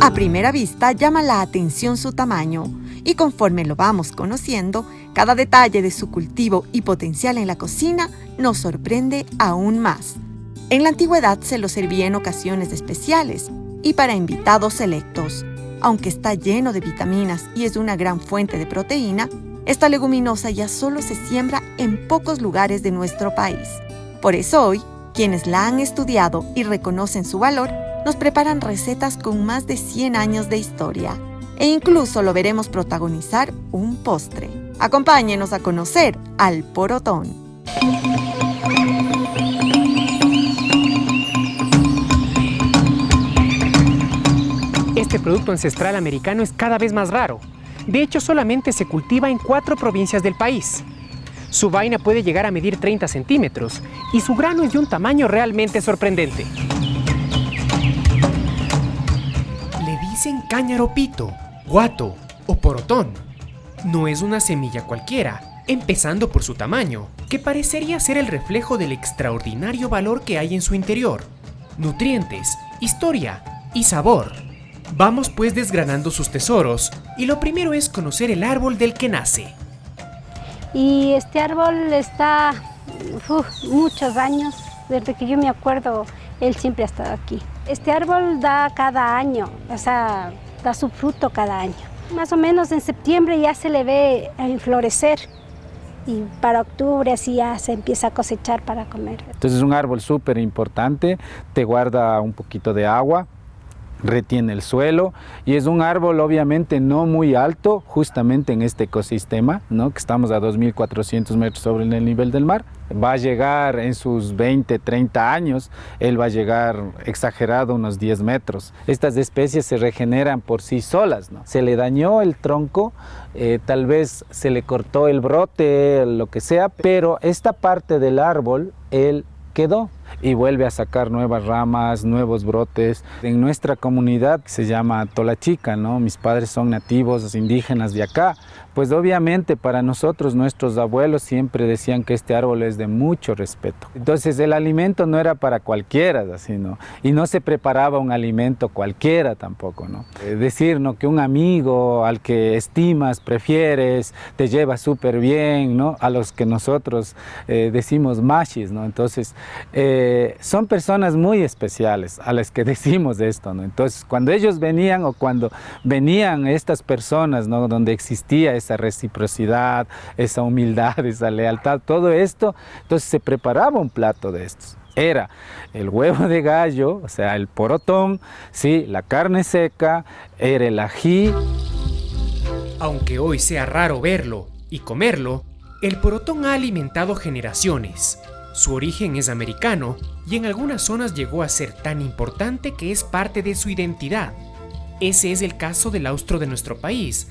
A primera vista llama la atención su tamaño y conforme lo vamos conociendo, cada detalle de su cultivo y potencial en la cocina nos sorprende aún más. En la antigüedad se lo servía en ocasiones especiales y para invitados selectos. Aunque está lleno de vitaminas y es una gran fuente de proteína, esta leguminosa ya solo se siembra en pocos lugares de nuestro país. Por eso hoy, quienes la han estudiado y reconocen su valor, nos preparan recetas con más de 100 años de historia. E incluso lo veremos protagonizar un postre. Acompáñenos a conocer al porotón. Este producto ancestral americano es cada vez más raro. De hecho, solamente se cultiva en 4 provincias del país. Su vaina puede llegar a medir 30 centímetros y su grano es de un tamaño realmente sorprendente. Le dicen cáñaro-pito, guato o porotón. No es una semilla cualquiera, empezando por su tamaño, que parecería ser el reflejo del extraordinario valor que hay en su interior. Nutrientes, historia y sabor. Vamos pues desgranando sus tesoros, y lo primero es conocer el árbol del que nace. Y este árbol está muchos años, desde que yo me acuerdo, él siempre ha estado aquí. Este árbol da cada año, o sea, da su fruto cada año. Más o menos en septiembre ya se le ve a florecer y para octubre así ya se empieza a cosechar para comer. Entonces es un árbol súper importante, te guarda un poquito de agua, retiene el suelo y es un árbol obviamente no muy alto, justamente en este ecosistema, ¿no? Que estamos a 2.400 metros sobre el nivel del mar. Va a llegar en sus 20, 30 años, él va a llegar exagerado unos 10 metros. Estas especies se regeneran por sí solas, ¿no? Se le dañó el tronco, tal vez se le cortó el brote, lo que sea, pero esta parte del árbol, él quedó y vuelve a sacar nuevas ramas, nuevos brotes. En nuestra comunidad se llama Tolachica, ¿no? Mis padres son nativos indígenas de acá. Pues obviamente para nosotros, nuestros abuelos siempre decían que este árbol es de mucho respeto. Entonces el alimento no era para cualquiera, así, ¿no? Y no se preparaba un alimento cualquiera tampoco, ¿no? Decir, ¿no? Que un amigo al que estimas, prefieres, te lleva súper bien, ¿no? A los que nosotros decimos machis, ¿no? Entonces son personas muy especiales a las que decimos esto, ¿no? Entonces cuando ellos venían o cuando venían estas personas, ¿no? Donde existía esa reciprocidad, esa humildad, esa lealtad, todo esto, entonces se preparaba un plato de estos. Era el huevo de gallo, o sea, el porotón, sí, la carne seca, era el ají. Aunque hoy sea raro verlo y comerlo, el porotón ha alimentado generaciones. Su origen es americano y en algunas zonas llegó a ser tan importante que es parte de su identidad. Ese es el caso del austro de nuestro país,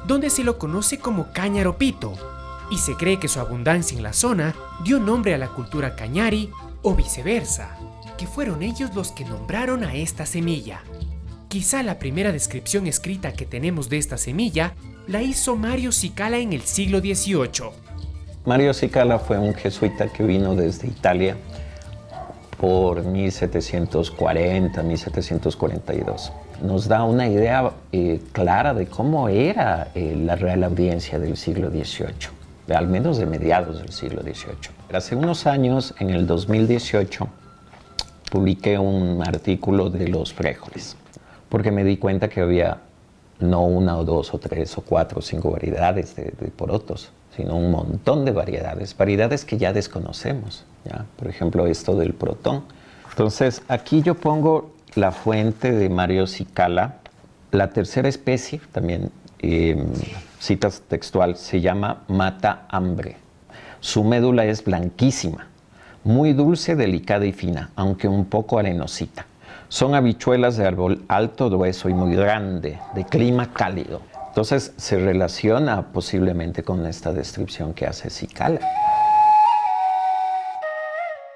donde se lo conoce como cáñaro-pito, y se cree que su abundancia en la zona dio nombre a la cultura cañari o viceversa, que fueron ellos los que nombraron a esta semilla. Quizá la primera descripción escrita que tenemos de esta semilla la hizo Mario Cicala en el siglo XVIII. Mario Cicala fue un jesuita que vino desde Italia por 1740, 1742. Nos da una idea clara de cómo era la Real Audiencia del siglo XVIII, al menos de mediados del siglo XVIII. Hace unos años, en el 2018, publiqué un artículo de los frijoles, porque me di cuenta que había no una o dos o tres o cuatro o cinco variedades de porotos, sino un montón de variedades que ya desconocemos, ¿ya? Por ejemplo, esto del porotón. Entonces, aquí yo pongo la fuente de Mario Cicala. La tercera especie, también citas textual, se llama mata hambre. Su médula es blanquísima, muy dulce, delicada y fina, aunque un poco arenosita. Son habichuelas de árbol alto, grueso y muy grande, de clima cálido. Entonces se relaciona posiblemente con esta descripción que hace Cicala.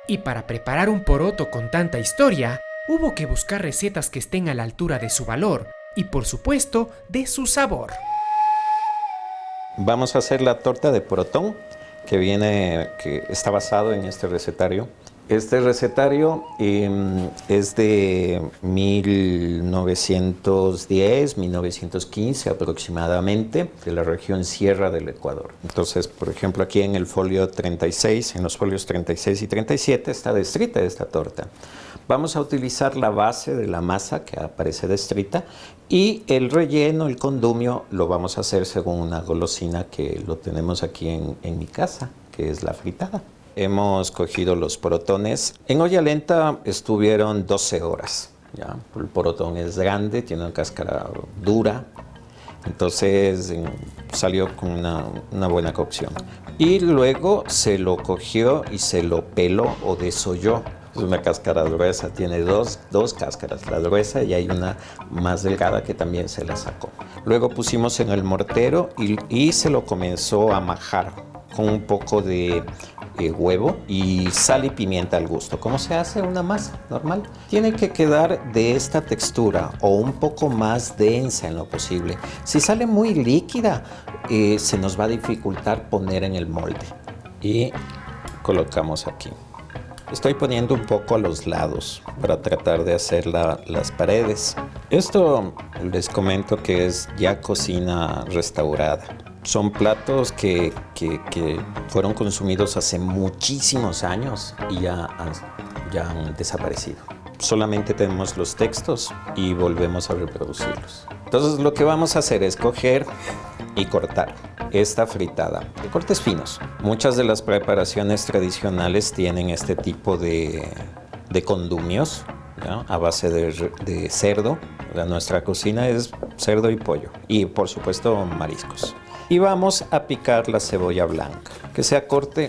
Y para preparar un poroto con tanta historia, hubo que buscar recetas que estén a la altura de su valor y, por supuesto, de su sabor. Vamos a hacer la torta de porotón, que está basado en este recetario. Este recetario es de 1910, 1915 aproximadamente, de la región Sierra del Ecuador. Entonces, por ejemplo, aquí en el folio 36, en los folios 36 y 37 está descrita esta torta. Vamos a utilizar la base de la masa que aparece descrita y el relleno, el condumio, lo vamos a hacer según una golosina que lo tenemos aquí en mi casa, que es la fritada. Hemos cogido los porotones. En olla lenta estuvieron 12 horas. ¿Ya? El porotón es grande, tiene una cáscara dura, entonces salió con una buena cocción. Y luego se lo cogió y se lo peló o desolló. Es una cáscara gruesa, tiene dos cáscaras, la gruesa y hay una más delgada que también se la sacó. Luego pusimos en el mortero y se lo comenzó a majar con un poco de huevo y sal y pimienta al gusto, como se hace una masa normal. Tiene que quedar de esta textura o un poco más densa en lo posible. Si sale muy líquida, se nos va a dificultar poner en el molde. Y colocamos aquí. Estoy poniendo un poco a los lados para tratar de hacer las paredes. Esto les comento que es ya cocina restaurada. Son platos que fueron consumidos hace muchísimos años y ya han desaparecido. Solamente tenemos los textos y volvemos a reproducirlos. Entonces lo que vamos a hacer es coger y cortar esta fritada de cortes finos. Muchas de las preparaciones tradicionales tienen este tipo de condumios, ¿ya? A base de cerdo. Nuestra cocina es cerdo y pollo y por supuesto mariscos. Y vamos a picar la cebolla blanca, que sea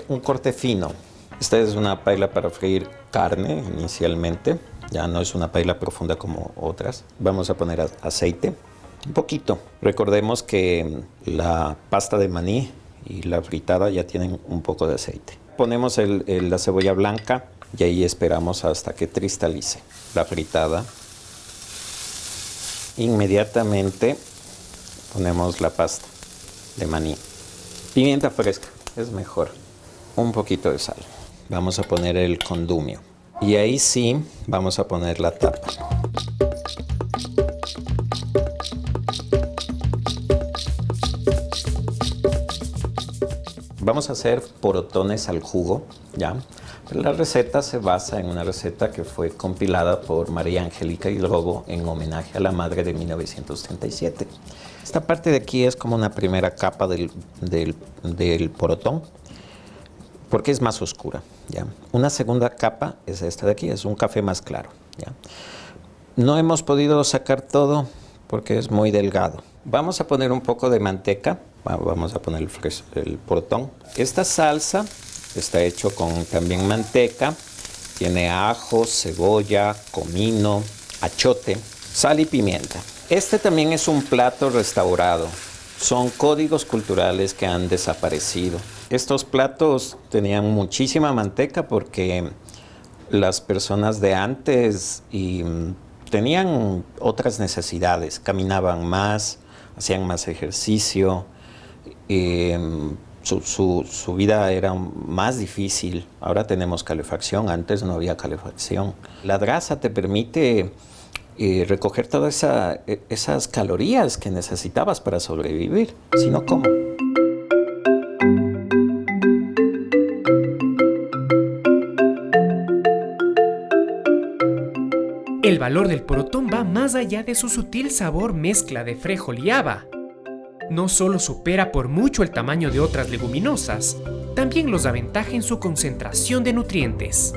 un corte fino. Esta es una paila para freír carne inicialmente, ya no es una paila profunda como otras. Vamos a poner aceite, un poquito. Recordemos que la pasta de maní y la fritada ya tienen un poco de aceite. Ponemos la cebolla blanca y ahí esperamos hasta que cristalice la fritada. Inmediatamente ponemos la pasta de maní. Pimienta fresca, es mejor. Un poquito de sal. Vamos a poner el condumio. Y ahí sí, vamos a poner la tapa. Vamos a hacer porotones al jugo, ¿ya? La receta se basa en una receta que fue compilada por María Angélica Hidrobo en homenaje a la madre de 1937. Esta parte de aquí es como una primera capa del porotón, porque es más oscura, ¿ya? Una segunda capa es esta de aquí, es un café más claro, ¿ya? No hemos podido sacar todo porque es muy delgado. Vamos a poner un poco de manteca, vamos a poner el porotón. Esta salsa está hecho con también manteca, tiene ajo, cebolla, comino, achote, sal y pimienta. Este también es un plato restaurado. Son códigos culturales que han desaparecido. Estos platos tenían muchísima manteca porque las personas de antes tenían otras necesidades, caminaban más, hacían más ejercicio, su vida era más difícil. Ahora tenemos calefacción, antes no había calefacción. La grasa te permite recoger todas esas calorías que necesitabas para sobrevivir, si no, ¿cómo? El valor del porotón va más allá de su sutil sabor mezcla de frijol y haba. No solo supera por mucho el tamaño de otras leguminosas, también los aventaja en su concentración de nutrientes.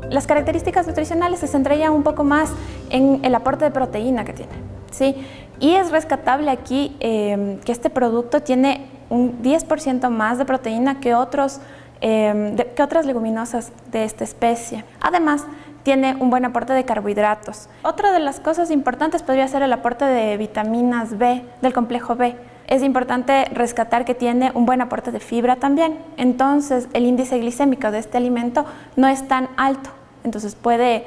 Las características nutricionales se centran un poco más en el aporte de proteína que tiene, ¿sí? Y es rescatable aquí que este producto tiene un 10% más de proteína que otras leguminosas de esta especie. Además, tiene un buen aporte de carbohidratos. Otra de las cosas importantes podría ser el aporte de vitaminas B, del complejo B. Es importante rescatar que tiene un buen aporte de fibra también. Entonces, el índice glicémico de este alimento no es tan alto. Entonces, puede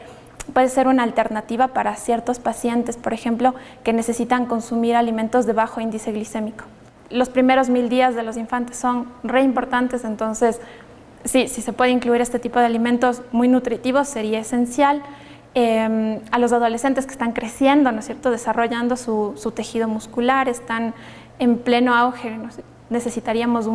ser una alternativa para ciertos pacientes, por ejemplo, que necesitan consumir alimentos de bajo índice glicémico. Los primeros 1000 días de los infantes son re importantes, entonces Sí, si se puede incluir este tipo de alimentos muy nutritivos sería esencial. A los adolescentes que están creciendo, ¿no es cierto?, desarrollando su tejido muscular, están en pleno auge, ¿no? Necesitaríamos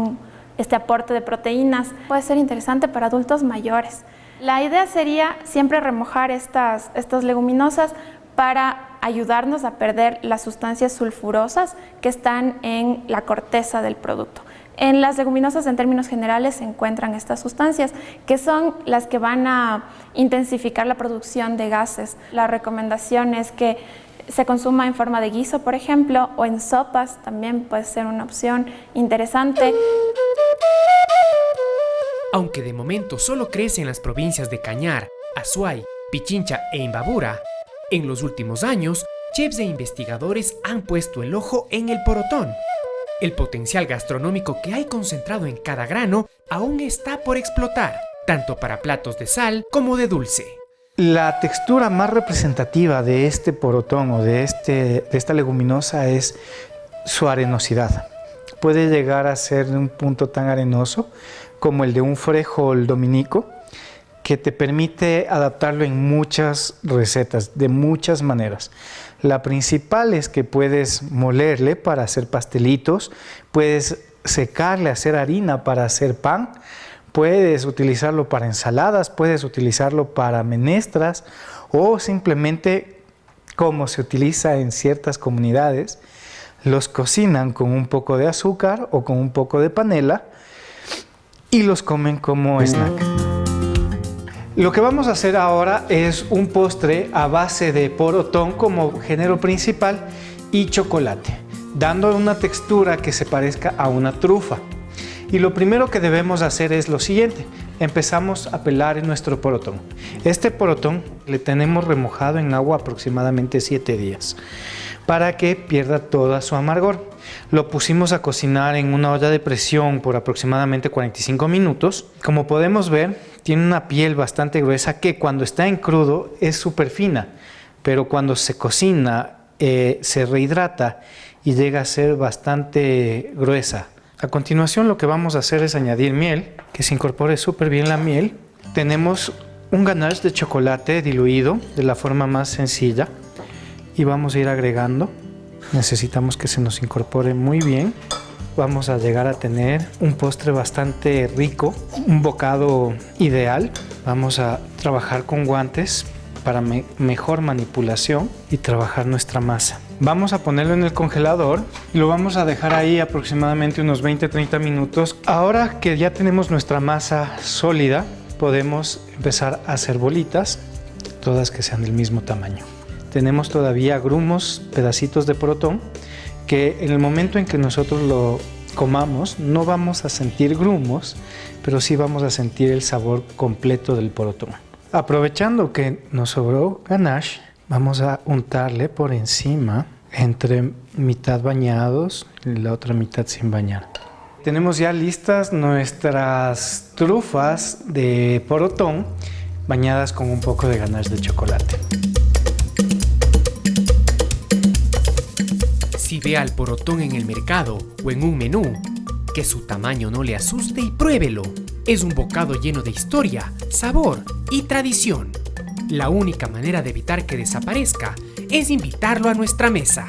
este aporte de proteínas. Puede ser interesante para adultos mayores. La idea sería siempre remojar estas leguminosas para ayudarnos a perder las sustancias sulfurosas que están en la corteza del producto. En las leguminosas, en términos generales, se encuentran estas sustancias que son las que van a intensificar la producción de gases. La recomendación es que se consuma en forma de guiso, por ejemplo, o en sopas, también puede ser una opción interesante. Aunque de momento solo crece en las provincias de Cañar, Azuay, Pichincha e Imbabura, en los últimos años, chefs e investigadores han puesto el ojo en el porotón. El potencial gastronómico que hay concentrado en cada grano aún está por explotar, tanto para platos de sal como de dulce. La textura más representativa de este porotón o de esta leguminosa es su arenosidad. Puede llegar a ser de un punto tan arenoso como el de un frijol dominico, que te permite adaptarlo en muchas recetas, de muchas maneras. La principal es que puedes molerle para hacer pastelitos, puedes secarle, hacer harina para hacer pan, puedes utilizarlo para ensaladas, puedes utilizarlo para menestras o simplemente, como se utiliza en ciertas comunidades, los cocinan con un poco de azúcar o con un poco de panela y los comen como snack. Lo que vamos a hacer ahora es un postre a base de porotón como género principal y chocolate, dando una textura que se parezca a una trufa. Y lo primero que debemos hacer es lo siguiente: empezamos a pelar nuestro porotón. Este porotón le tenemos remojado en agua aproximadamente 7 días para que pierda toda su amargor. Lo pusimos a cocinar en una olla de presión por aproximadamente 45 minutos. Como podemos ver, tiene una piel bastante gruesa que cuando está en crudo es súper fina, pero cuando se cocina se rehidrata y llega a ser bastante gruesa. A continuación lo que vamos a hacer es añadir miel, que se incorpore súper bien la miel. Tenemos un ganache de chocolate diluido de la forma más sencilla y vamos a ir agregando. Necesitamos que se nos incorpore muy bien. Vamos a llegar a tener un postre bastante rico, un bocado ideal. Vamos a trabajar con guantes para mejor manipulación y trabajar nuestra masa. Vamos a ponerlo en el congelador y lo vamos a dejar ahí aproximadamente unos 20-30 minutos. Ahora que ya tenemos nuestra masa sólida, podemos empezar a hacer bolitas, todas que sean del mismo tamaño. Tenemos todavía grumos, pedacitos de porotón, que en el momento en que nosotros lo comamos no vamos a sentir grumos, pero sí vamos a sentir el sabor completo del porotón. Aprovechando que nos sobró ganache, vamos a untarle por encima, entre mitad bañados y la otra mitad sin bañar. Tenemos ya listas nuestras trufas de porotón bañadas con un poco de ganache de chocolate. Si ve al porotón en el mercado o en un menú, que su tamaño no le asuste y pruébelo. Es un bocado lleno de historia, sabor y tradición. La única manera de evitar que desaparezca es invitarlo a nuestra mesa.